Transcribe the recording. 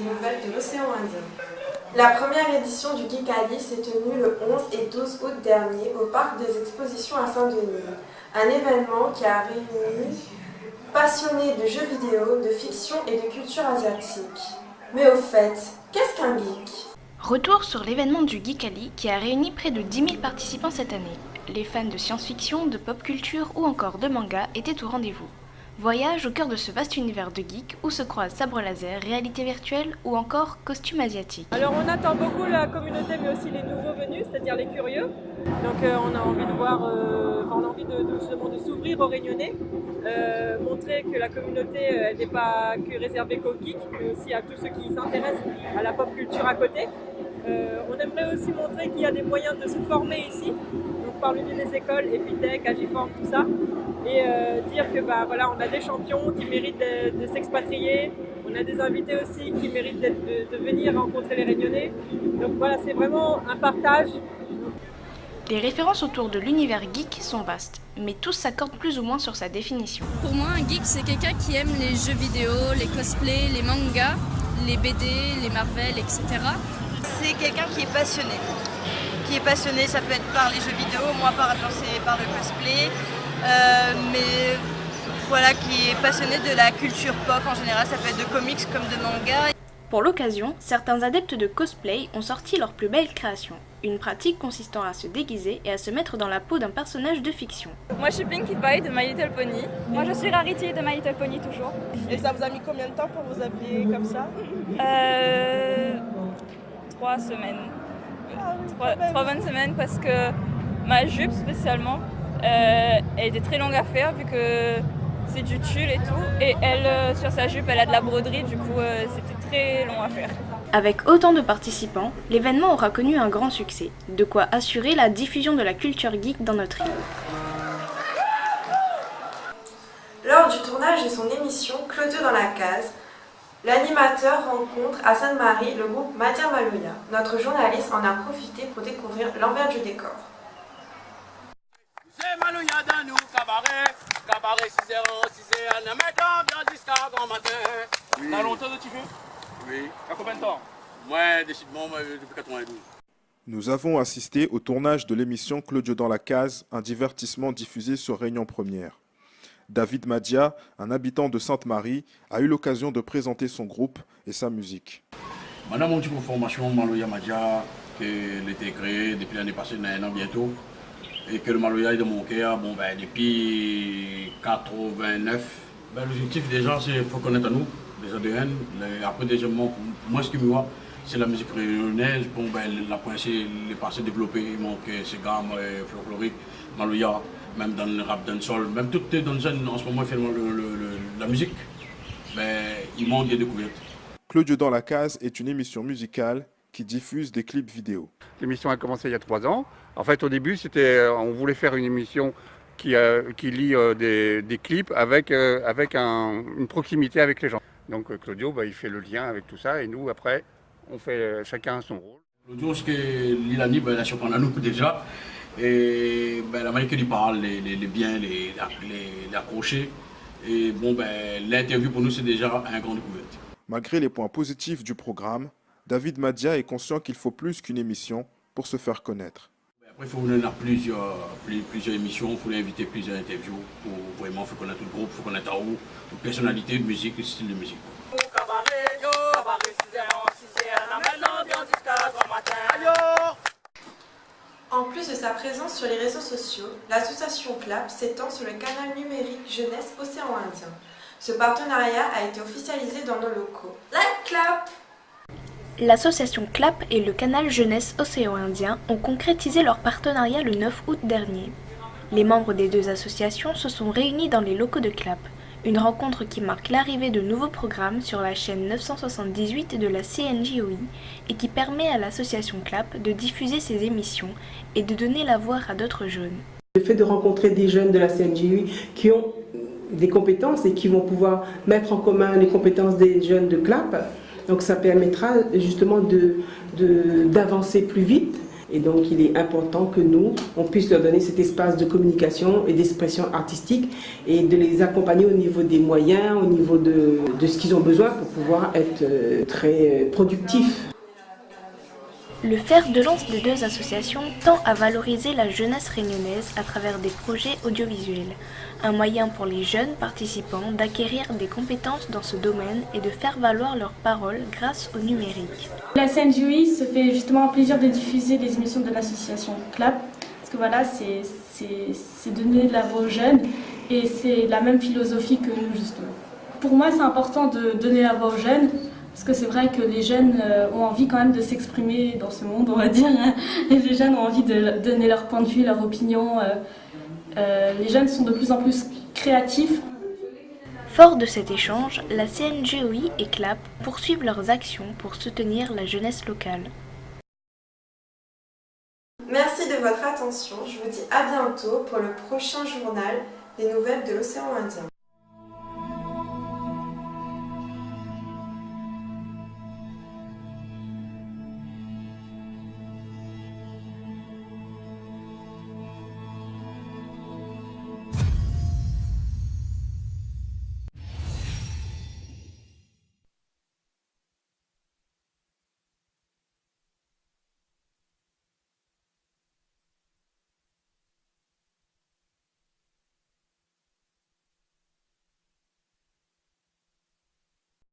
des nouvelles de l'océan Indien. La première édition du Geek Ali s'est tenue le 11 et 12 août dernier au Parc des Expositions à Saint-Denis. Un événement qui a réuni passionnés de jeux vidéo, de fiction et de culture asiatique. Mais au fait, qu'est-ce qu'un geek ? Retour sur l'événement du Geek Ali qui a réuni près de 10 000 participants cette année. Les fans de science-fiction, de pop culture ou encore de manga étaient au rendez-vous. Voyage au cœur de ce vaste univers de geek où se croisent sabre laser, réalité virtuelle ou encore costumes asiatiques. Alors on attend beaucoup la communauté mais aussi les nouveaux venus, c'est-à-dire les curieux. Donc on a envie de voir, on a envie de s'ouvrir aux Réunionnais, montrer que la communauté elle n'est pas que réservée qu'aux geeks, mais aussi à tous ceux qui s'intéressent à la pop culture à côté. On aimerait aussi montrer qu'il y a des moyens de se former ici, donc par le biais des écoles, Epitech, Agiform, tout ça, et dire que voilà, on a des champions qui méritent de s'expatrier, on a des invités aussi qui méritent de venir rencontrer les Réunionnais. Donc voilà, c'est vraiment un partage. Les références autour de l'univers geek sont vastes, mais tous s'accordent plus ou moins sur sa définition. Pour moi, un geek, c'est quelqu'un qui aime les jeux vidéo, les cosplays, les mangas, les BD, les Marvel, etc. C'est quelqu'un qui est passionné. Ça peut être par les jeux vidéo, moi par rapport c'est par le cosplay, mais voilà, qui est passionné de la culture pop en général, ça peut être de comics comme de mangas. Pour l'occasion, certains adeptes de cosplay ont sorti leur plus belle création, une pratique consistant à se déguiser et à se mettre dans la peau d'un personnage de fiction. Moi je suis Pinkie Pie de My Little Pony. Moi je suis Rarity de My Little Pony toujours. Et ça vous a mis combien de temps pour vous habiller comme ça 3 semaines. Ah oui, 3 bonnes semaines parce que ma jupe spécialement, elle était très longue à faire vu que c'est du tulle et tout. Et elle, sur sa jupe, elle a de la broderie, du coup c'était très long à faire. Avec autant de participants, l'événement aura connu un grand succès, de quoi assurer la diffusion de la culture geek dans notre île. Lors du tournage de son émission Claudio dans la case, l'animateur rencontre à Sainte-Marie le groupe Madia Maloya. Notre journaliste en a profité pour découvrir l'envers du décor. C'est Maloya dans nous, cabaret 6h, 6h, on met l'ambiance jusqu'à grand matin. Oui. T'as longtemps de TV? Oui. T'as combien de temps? Moi, décidément, depuis 92. Nous avons assisté au tournage de l'émission Claudio dans la case, un divertissement diffusé sur Réunion Première. David Madia, un habitant de Sainte-Marie, a eu l'occasion de présenter son groupe et sa musique. Madame, mon petit pour formation, Maloya Madia, qui a été créé depuis l'année passée, il y a un an bientôt. Et que le Maloya est de mon cœur, depuis 89. L'objectif déjà, c'est qu'il faut connaître à nous, déjà de haine. Après, déjà, moi, ce qui me voit, c'est la musique réunionnaise. La principe, les passés développés, il manque ces gammes folkloriques, Maloya. Même dans le rap dancehall, même toutes les danseuses en ce moment font la musique, il manque des découvertes. Claudio dans la case est une émission musicale qui diffuse des clips vidéo. L'émission a commencé il y a 3 ans. En fait, au début, on voulait faire une émission qui lie des clips avec une proximité avec les gens. Donc Claudio, il fait le lien avec tout ça et nous, après, on fait chacun son rôle. Claudio, ce que l'Ilani, la surprend à nous déjà. Et la manière qu'il parle, les biens, les accrocher. Et l'interview pour nous, c'est déjà un grand découverte. Malgré les points positifs du programme, David Madia est conscient qu'il faut plus qu'une émission pour se faire connaître. Après, il faut venir à plusieurs émissions, il faut inviter plusieurs interviews pour vraiment faire connaître tout le groupe, il faut connaître où, toute personnalité de musique, le style de musique. En plus de sa présence sur les réseaux sociaux, l'association CLAP s'étend sur le canal numérique Jeunesse Océan Indien. Ce partenariat a été officialisé dans nos locaux. Like CLAP! L'association CLAP et le canal Jeunesse Océan Indien ont concrétisé leur partenariat le 9 août dernier. Les membres des deux associations se sont réunis dans les locaux de CLAP, une rencontre qui marque l'arrivée de nouveaux programmes sur la chaîne 978 de la CNJOI et qui permet à l'association CLAP de diffuser ses émissions et de donner la voix à d'autres jeunes. Le fait de rencontrer des jeunes de la CNJOI qui ont des compétences et qui vont pouvoir mettre en commun les compétences des jeunes de CLAP, donc ça permettra justement d'avancer plus vite Et donc il est important que nous, on puisse leur donner cet espace de communication et d'expression artistique et de les accompagner au niveau des moyens, au niveau de ce qu'ils ont besoin pour pouvoir être très productifs. Le fer de lance des deux associations tend à valoriser la jeunesse réunionnaise à travers des projets audiovisuels, un moyen pour les jeunes participants d'acquérir des compétences dans ce domaine et de faire valoir leurs paroles grâce au numérique. La CNJOI se fait justement plaisir de diffuser les émissions de l'association CLAP, parce que voilà, c'est donner de la voix aux jeunes et c'est la même philosophie que nous justement. Pour moi, c'est important de donner la voix aux jeunes. Parce que c'est vrai que les jeunes ont envie quand même de s'exprimer dans ce monde, on va dire. Les jeunes ont envie de donner leur point de vue, leur opinion. Les jeunes sont de plus en plus créatifs. Fort de cet échange, la CNJOI et CLAP poursuivent leurs actions pour soutenir la jeunesse locale. Merci de votre attention. Je vous dis à bientôt pour le prochain journal des nouvelles de l'océan Indien.